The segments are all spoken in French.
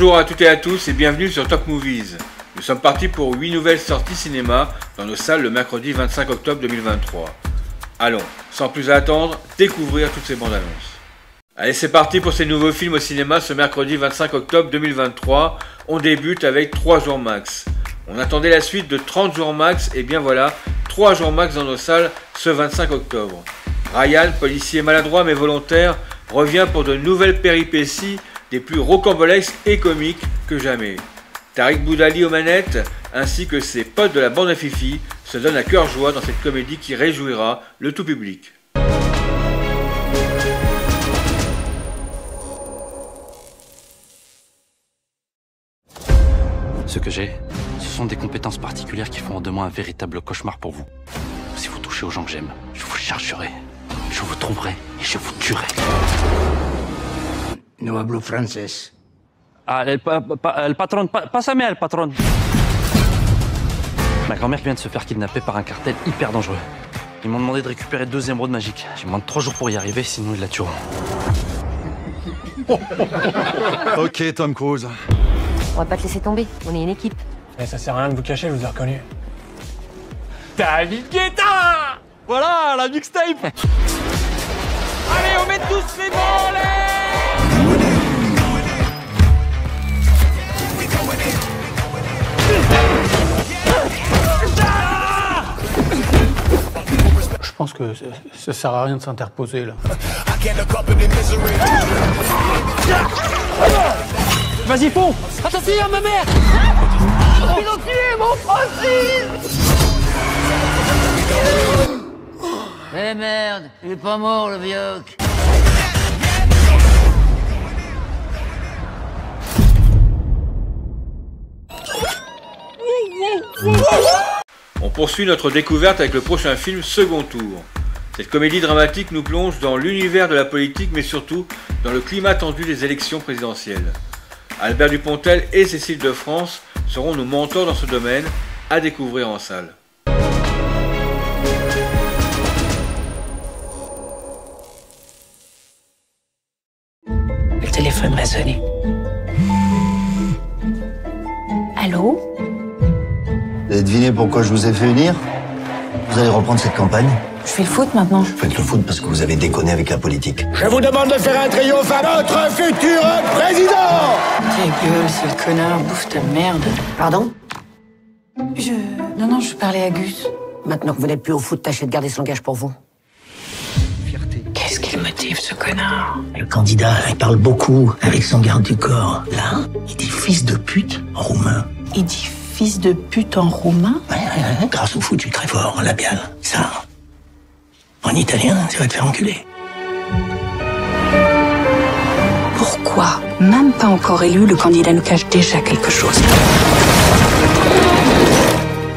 Bonjour à toutes et à tous et bienvenue sur Top Movies. Nous sommes partis pour 8 nouvelles sorties cinéma dans nos salles le mercredi 25 octobre 2023. Allons, sans plus attendre, découvrir toutes ces bandes annonces. Allez, c'est parti pour ces nouveaux films au cinéma ce mercredi 25 octobre 2023. On débute avec 3 jours max. On attendait la suite de 30 jours max et bien voilà, 3 jours max dans nos salles ce 25 octobre. Ryan, policier maladroit mais volontaire, revient pour de nouvelles péripéties des plus rocambolesques et comiques que jamais. Tariq Boudali aux manettes, ainsi que ses potes de la bande à Fifi, se donnent à cœur joie dans cette comédie qui réjouira le tout public. Ce que j'ai, ce sont des compétences particulières qui font de moi un véritable cauchemar pour vous. Si vous touchez aux gens que j'aime, je vous chargerai, je vous trouverai et je vous tuerai. No hablo francés. Ah, el patron, pas sa mère, el patron. Ma grand-mère vient de se faire kidnapper par un cartel hyper dangereux. Ils m'ont demandé de récupérer 2 émeraudes magiques. J'ai moins de 3 jours pour y arriver, sinon ils la tueront. Ok, Tom Cruise. On va pas te laisser tomber, on est une équipe. Mais ça sert à rien de vous cacher, je vous ai reconnu. David Guetta! Voilà, la mixtape! Allez, on met tous les volets! Je pense que ça sert à rien de s'interposer, là. Vas-y, fonds! Attention, ma mère! Ils ont tué mon Francis! Eh merde, il est pas mort le vioc. On poursuit notre découverte avec le prochain film Second Tour. Cette comédie dramatique nous plonge dans l'univers de la politique mais surtout dans le climat tendu des élections présidentielles. Albert Dupontel et Cécile de France seront nos mentors dans ce domaine, à découvrir en salle. Le téléphone va sonner. Allô? Vous avez deviné pourquoi je vous ai fait venir? Vous allez reprendre cette campagne? Je fais le foot maintenant. Faites le foot parce que vous avez déconné avec la politique. Je vous demande de faire un triomphe à notre futur président! Ta gueule, sale connard, bouffe ta merde. Pardon? Non, je parlais à Gus. Maintenant que vous n'êtes plus au foot, tâchez de garder ce langage pour vous. Qu'est-ce qu'il motive, ce connard? Le candidat, il parle beaucoup avec son garde du corps. Là, il dit fils de pute en roumain. Il dit fils de pute en roumain? Ouais. Grâce au foot, je suis très fort en labial. Ça, en italien, ça va te faire enculer. Pourquoi, même pas encore élu, le candidat nous cache déjà quelque chose?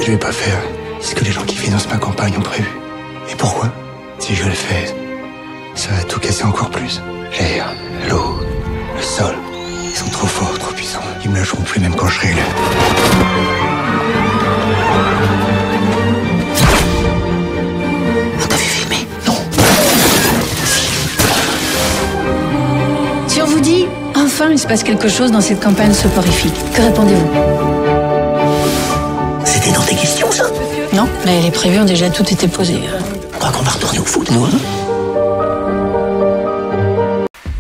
Je vais pas faire ce que les gens qui financent ma campagne ont prévu. Et pourquoi? Si je le fais, ça va tout casser encore plus. L'air, l'eau, le sol, ils sont trop forts, trop puissants. Ils me lâcheront plus même quand je serai élu. On t'a vu filmer? Non. Si on vous dit, enfin il se passe quelque chose dans cette campagne soporifique, que répondez-vous? C'était dans tes questions, ça? Non, mais les prévus ont déjà tout été posé. On croit qu'on va retourner au foot, nous, hein?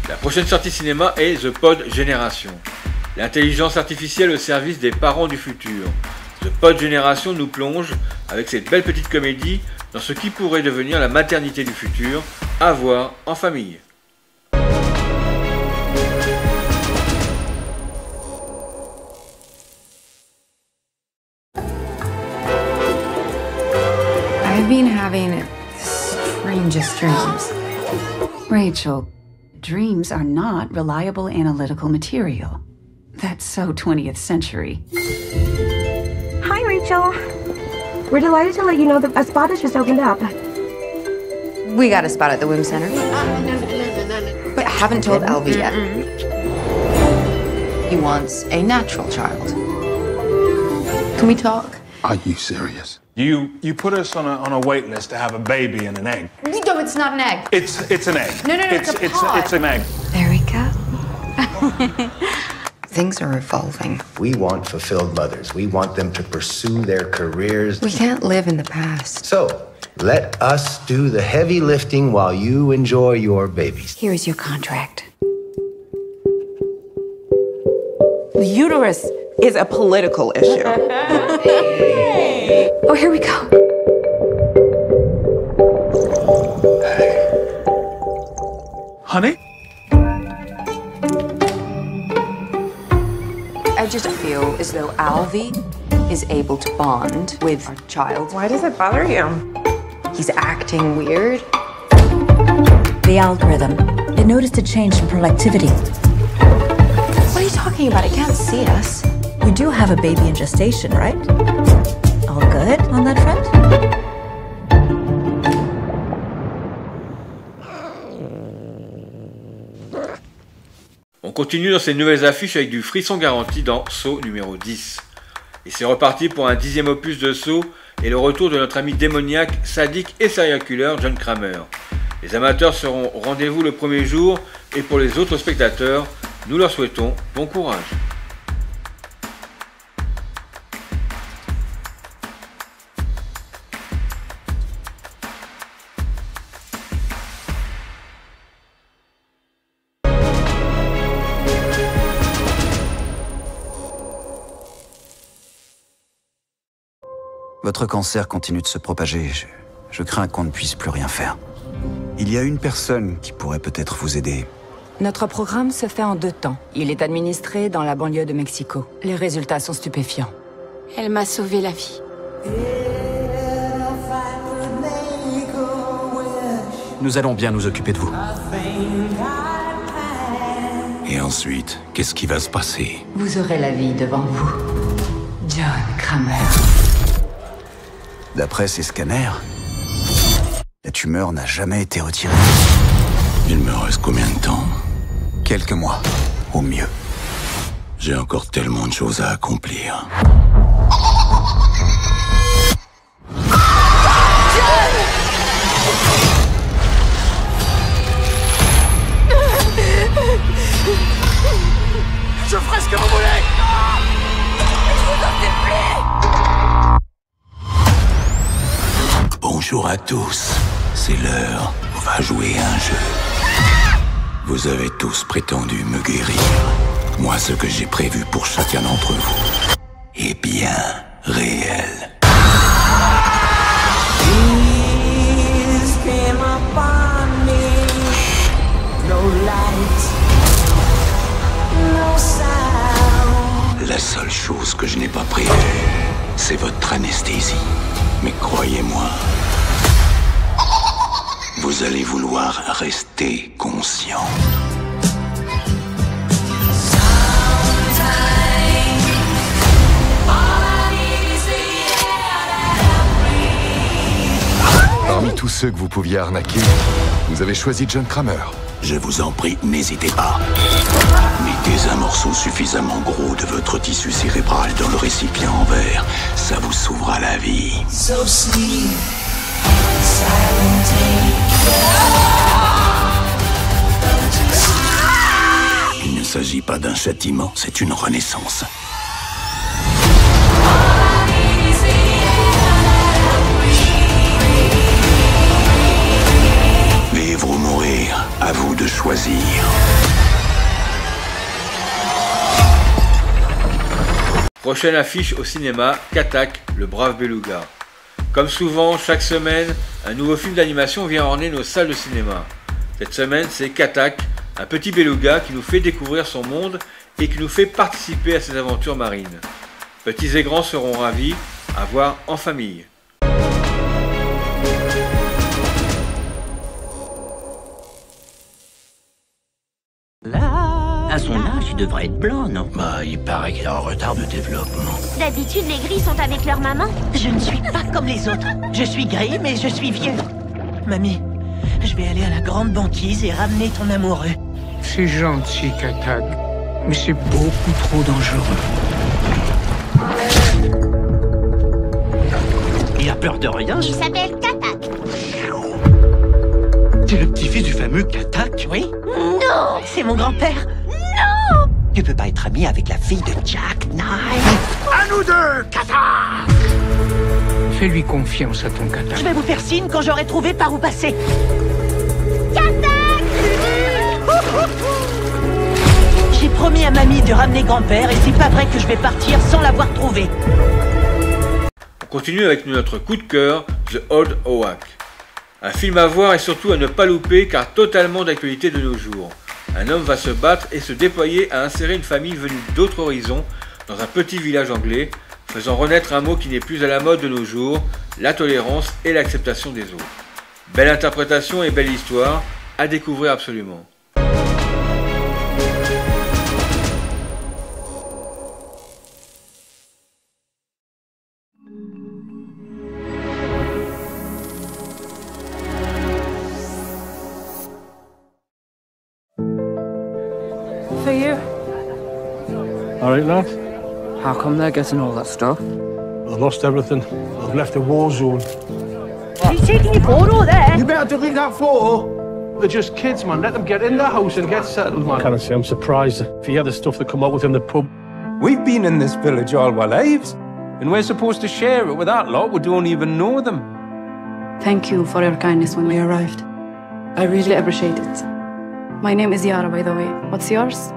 La prochaine sortie cinéma est The Pod Génération. L'intelligence artificielle au service des parents du futur. The Pod Génération nous plonge, avec cette belle petite comédie, dans ce qui pourrait devenir la maternité du futur, à voir en famille. I've been having the strangest dreams. Rachel, dreams are not reliable analytical material. That's so 20th century. Hi, Rachel. We're delighted to let you know that a spot has just opened up. We got a spot at the Womb Center. But haven't told Elvie yet. He wants a natural child. Can we talk? Are you serious? You put us on a wait list to have a baby and an egg. No, it's not an egg. It's an egg. No, it's a pod. It's an egg. There we go. Things are evolving. We want fulfilled mothers. We want them to pursue their careers. We can't live in the past. So, let us do the heavy lifting while you enjoy your babies. Here's your contract. The uterus is a political issue. Oh, here we go. Honey? I just feel as though Alvy is able to bond with our child. Why does it bother you? He's acting weird. The algorithm. It noticed a change in productivity. What are you talking about? It can't see us. We do have a baby in gestation, right? All good on that front? On continue dans ces nouvelles affiches avec du frisson garanti dans Saw numéro 10. Et c'est reparti pour un 10e opus de Saw et le retour de notre ami démoniaque, sadique et serial killer John Kramer. Les amateurs seront au rendez-vous le premier jour et pour les autres spectateurs, nous leur souhaitons bon courage. Votre cancer continue de se propager. Je crains qu'on ne puisse plus rien faire. Il y a une personne qui pourrait peut-être vous aider. Notre programme se fait en 2 temps. Il est administré dans la banlieue de Mexico. Les résultats sont stupéfiants. Elle m'a sauvé la vie. Nous allons bien nous occuper de vous. Et ensuite, qu'est-ce qui va se passer? Vous aurez la vie devant vous. John Kramer. D'après ces scanners, la tumeur n'a jamais été retirée. Il me reste combien de temps? Quelques mois, au mieux. J'ai encore tellement de choses à accomplir. Je ferai ce que vous voulez! Je vous en supplie! Bonjour à tous, c'est l'heure, on va jouer à un jeu. Vous avez tous prétendu me guérir. Moi, ce que j'ai prévu pour chacun d'entre vous est bien réel. La seule chose que je n'ai pas prévue, c'est votre anesthésie. Mais croyez-moi, vous allez vouloir rester conscient. Parmi tous ceux que vous pouviez arnaquer, vous avez choisi John Kramer. Je vous en prie, n'hésitez pas. Mettez un morceau suffisamment gros de votre tissu cérébral dans le récipient en verre. Ça vous sauvera la vie. Il ne s'agit pas d'un châtiment, c'est une renaissance. Vivre ou mourir, à vous de choisir. Prochaine affiche au cinéma, Katak, le brave beluga. Comme souvent, chaque semaine, un nouveau film d'animation vient orner nos salles de cinéma. Cette semaine, c'est Katak, un petit beluga qui nous fait découvrir son monde et qui nous fait participer à ses aventures marines. Petits et grands seront ravis à voir en famille. À son âge, il devrait être blanc, non? Bah, il paraît qu'il est en retard de développement. D'habitude, les gris sont avec leur maman. Je ne suis pas comme les autres. Je suis gris, mais je suis vieux. Mamie, je vais aller à la grande banquise et ramener ton amoureux. C'est gentil, Katak, mais c'est beaucoup trop dangereux. Il a peur de rien? Il s'appelle Katak. T'es le petit-fils du fameux Katak? Oui. Non! C'est mon grand-père. Non! Tu peux pas être ami avec la fille de Jack Knight. À nous deux, Kata! Fais-lui confiance à ton Kata. Je vais vous faire signe quand j'aurai trouvé par où passer. J'ai promis à mamie de ramener grand-père et c'est pas vrai que je vais partir sans l'avoir trouvé. On continue avec notre coup de cœur, The Old Oak. Un film à voir et surtout à ne pas louper car totalement d'actualité de nos jours. Un homme va se battre et se déployer à insérer une famille venue d'autres horizons dans un petit village anglais, faisant renaître un mot qui n'est plus à la mode de nos jours, la tolérance et l'acceptation des autres. Belle interprétation et belle histoire, à découvrir absolument. For you. All right, lad. How come they're getting all that stuff? I've lost everything. I've left a war zone. He's taking your photo there. You better delete that photo. They're just kids, man. Let them get in the house and get settled, man. Can I say I'm surprised if you hear the stuff that come out within the pub. We've been in this village all our lives, and we're supposed to share it with that lot. We don't even know them. Thank you for your kindness when we arrived. I really appreciate it. My name is Yara, by the way. What's yours?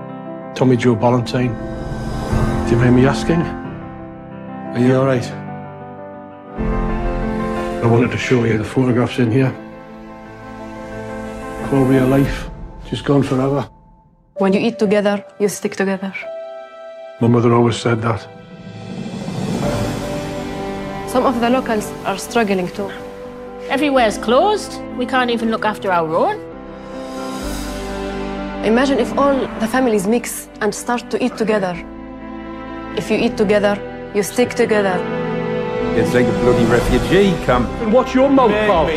Tommy Joe Ballantyne. Do you mind me asking? Are you all right? I wanted to show you the photographs in here. Quality of life, just gone forever. When you eat together, you stick together. My mother always said that. Some of the locals are struggling too. Everywhere's closed. We can't even look after our own. Imagine if all the families mix and start to eat together. If you eat together, you stick together. It's like a bloody refugee camp. And watch your mouth, pal.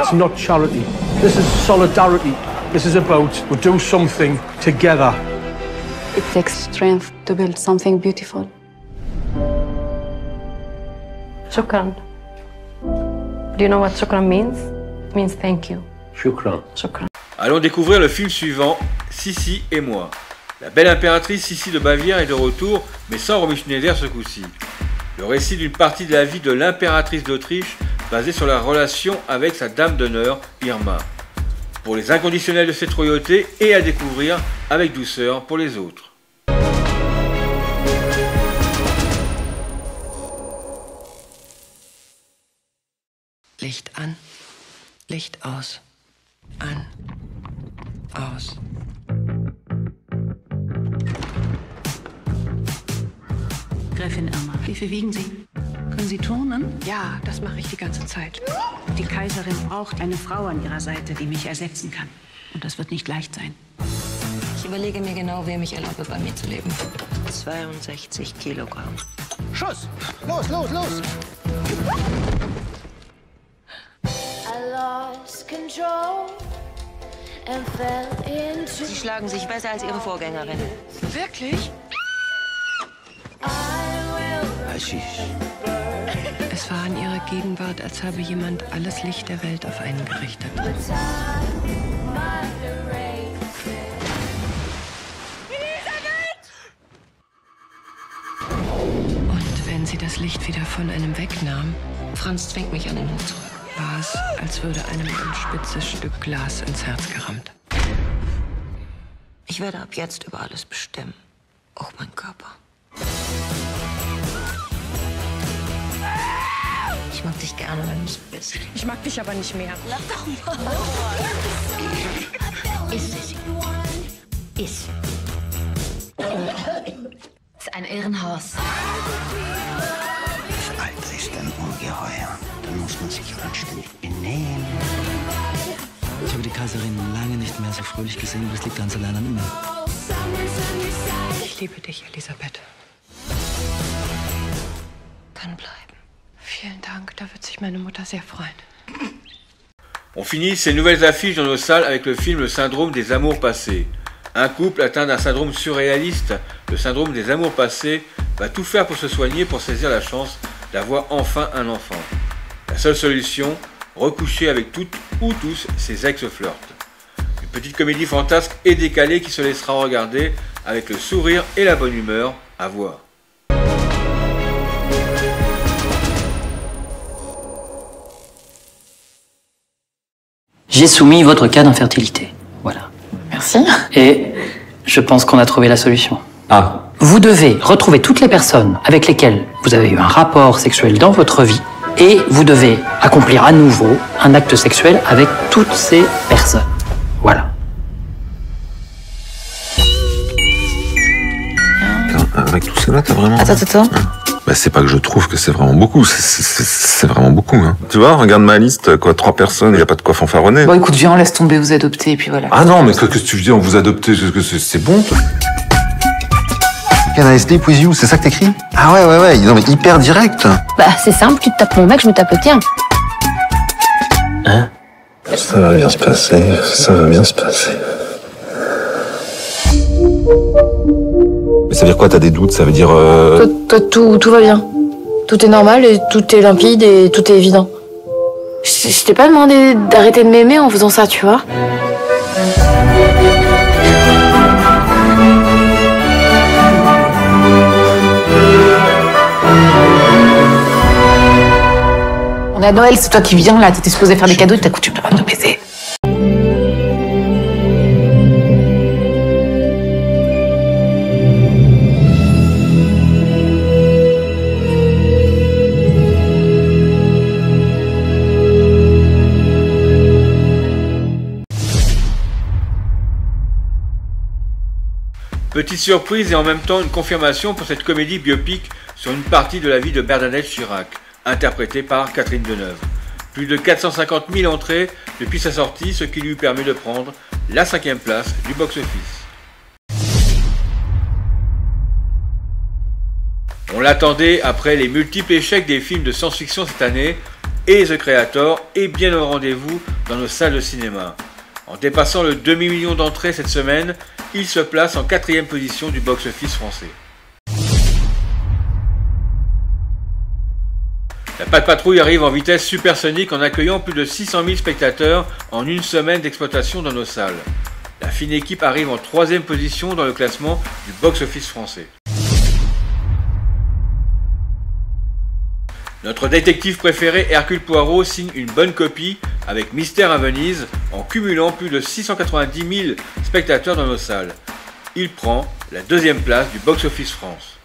It's not charity. This is solidarity. This is about we'll do something together. It takes strength to build something beautiful. Shukran. Do you know what shukran means? It means thank you. Shukran. Shukran. Allons découvrir le film suivant, Sissi et moi. La belle impératrice Sissi de Bavière est de retour, mais sans Romy Schneider ce coup-ci. Le récit d'une partie de la vie de l'impératrice d'Autriche, basée sur la relation avec sa dame d'honneur, Irma. Pour les inconditionnels de cette royauté et à découvrir avec douceur pour les autres. Licht an, Licht aus. An, aus. Gräfin Irma, wie viel wiegen Sie? Können Sie turnen? Ja, das mache ich die ganze Zeit. Die Kaiserin braucht eine Frau an ihrer Seite, die mich ersetzen kann. Und das wird nicht leicht sein. Ich überlege mir genau, wem ich erlaube, bei mir zu leben. 62 Kilogramm. Schuss! Los, los, los! Sie schlagen sich besser als Ihre Vorgängerin. Wirklich? Es war in Ihrer Gegenwart, als habe jemand alles Licht der Welt auf einen gerichtet. Und wenn sie das Licht wieder von einem wegnahm, Franz zwingt mich an den Hof zurück. War es, als würde einem ein spitzes Stück Glas ins Herz gerammt. Ich werde ab jetzt über alles bestimmen. Auch mein Körper. Ich mag dich gerne, wenn du es bist. Ich mag dich aber nicht mehr. Lach doch mal. Ist es. Ist. Ist ein Irrenhaus. Das Alte ist ein Ungeheuer. Da muss man sich anständig benehmen. Ich habe die Kaiserin lange nicht mehr so fröhlich gesehen. Das liegt ganz allein an mir. Ich liebe dich, Elisabeth. Kann bleiben. Vielen Dank, da wird sich meine Mutter sehr freuen. On finit ces nouvelles affiches dans nos salles avec le film Le syndrome des amours passés. Un couple atteint d'un syndrome surréaliste, le syndrome des amours passés, va tout faire pour se soigner pour saisir la chance d'avoir enfin un enfant. La seule solution, recoucher avec toutes ou tous ses ex-flirts. Une petite comédie fantasque et décalée qui se laissera regarder avec le sourire et la bonne humeur, à voir. J'ai soumis votre cas d'infertilité. Voilà. Merci. Et je pense qu'on a trouvé la solution. Ah. Vous devez retrouver toutes les personnes avec lesquelles vous avez eu un rapport sexuel dans votre vie et vous devez accomplir à nouveau un acte sexuel avec toutes ces personnes. Voilà. Avec tout cela, t'as vraiment... Attends. Bah, c'est pas que je trouve que c'est vraiment beaucoup, c'est vraiment beaucoup. Hein. Tu vois, regarde ma liste, quoi, 3 personnes, y a pas de quoi fanfaronner. Bon, écoute, viens, on laisse tomber, vous adoptez, et puis voilà. Ah non, mais qu'est-ce que tu veux dire, on vous adoptez, c'est bon. Can I sleep with you, c'est ça que t'écris? Ah ouais, non mais hyper direct. Bah, c'est simple, tu te tapes mon mec, je me tape le tien. Hein? Ça va bien se passer, Mais ça veut dire quoi, t'as des doutes? Ça veut dire... Toi, tout va bien. Tout est normal et tout est limpide et tout est évident. Je t'ai pas demandé d'arrêter de m'aimer en faisant ça, tu vois. On est à Noël, c'est toi qui viens là, t'étais supposé faire des cadeaux et t'as coutume de pas nous baiser. Petite surprise et en même temps une confirmation pour cette comédie biopic sur une partie de la vie de Bernadette Chirac, interprétée par Catherine Deneuve. Plus de 450 000 entrées depuis sa sortie, ce qui lui permet de prendre la 5e place du box-office. On l'attendait après les multiples échecs des films de science-fiction cette année, et The Creator est bien au rendez-vous dans nos salles de cinéma. En dépassant le demi-million d'entrées cette semaine, il se place en 4e position du box-office français. La Patte Patrouille arrive en vitesse supersonique en accueillant plus de 600 000 spectateurs en une semaine d'exploitation dans nos salles. La fine équipe arrive en 3e position dans le classement du box-office français. Notre détective préféré Hercule Poirot signe une bonne copie avec Mystère à Venise en cumulant plus de 690 000 spectateurs dans nos salles. Il prend la 2e place du box-office France.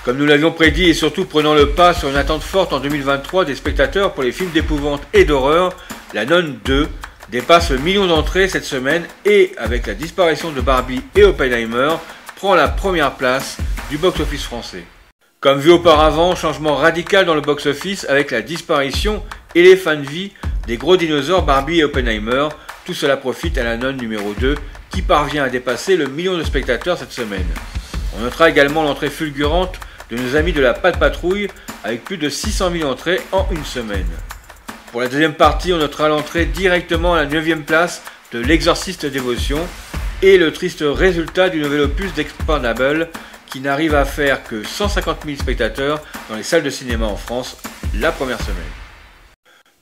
Comme nous l'avions prédit et surtout prenant le pas sur une attente forte en 2023 des spectateurs pour les films d'épouvante et d'horreur, La Nonne 2 dépasse le million d'entrées cette semaine et, avec la disparition de Barbie et Oppenheimer, prend la 1re place du box-office français. Comme vu auparavant, changement radical dans le box-office avec la disparition et les fins de vie des gros dinosaures Barbie et Oppenheimer. Tout cela profite à La Nonne numéro 2 qui parvient à dépasser le million de spectateurs cette semaine. On notera également l'entrée fulgurante de nos amis de la Patte Patrouille avec plus de 600 000 entrées en une semaine. Pour la 2e partie, on notera l'entrée directement à la 9e place de L'Exorciste Dévotion et le triste résultat du nouvel opus d'Expandable qui n'arrive à faire que 150 000 spectateurs dans les salles de cinéma en France la première semaine.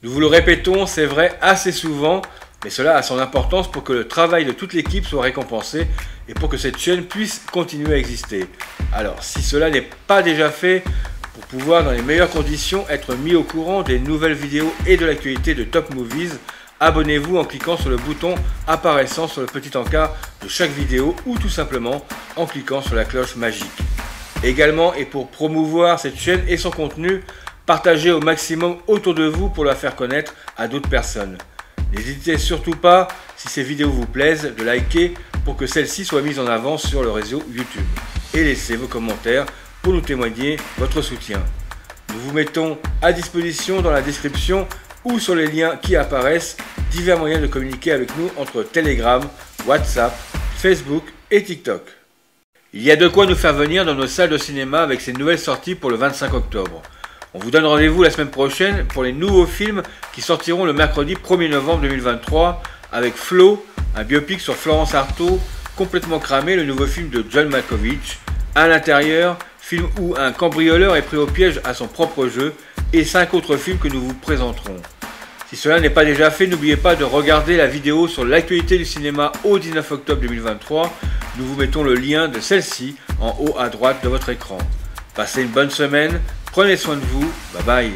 Nous vous le répétons, c'est vrai assez souvent, mais cela a son importance pour que le travail de toute l'équipe soit récompensé et pour que cette chaîne puisse continuer à exister. Alors, si cela n'est pas déjà fait, pour pouvoir dans les meilleures conditions être mis au courant des nouvelles vidéos et de l'actualité de Top Movies, abonnez-vous en cliquant sur le bouton apparaissant sur le petit encart de chaque vidéo ou tout simplement en cliquant sur la cloche magique. Également, et pour promouvoir cette chaîne et son contenu, partagez au maximum autour de vous pour la faire connaître à d'autres personnes. N'hésitez surtout pas, si ces vidéos vous plaisent, de liker pour que celles-ci soient mises en avant sur le réseau YouTube. Et laissez vos commentaires pour nous témoigner votre soutien. Nous vous mettons à disposition dans la description ou sur les liens qui apparaissent divers moyens de communiquer avec nous entre Telegram, WhatsApp, Facebook et TikTok. Il y a de quoi nous faire venir dans nos salles de cinéma avec ces nouvelles sorties pour le 25 octobre. On vous donne rendez-vous la semaine prochaine pour les nouveaux films qui sortiront le mercredi 1er novembre 2023 avec Flo, un biopic sur Florence Artaud, Complètement cramé, le nouveau film de John Malkovich, À l'intérieur, film où un cambrioleur est pris au piège à son propre jeu, et 5 autres films que nous vous présenterons. Si cela n'est pas déjà fait, n'oubliez pas de regarder la vidéo sur l'actualité du cinéma au 19 octobre 2023. Nous vous mettons le lien de celle-ci en haut à droite de votre écran. Passez une bonne semaine, prenez soin de vous, bye bye.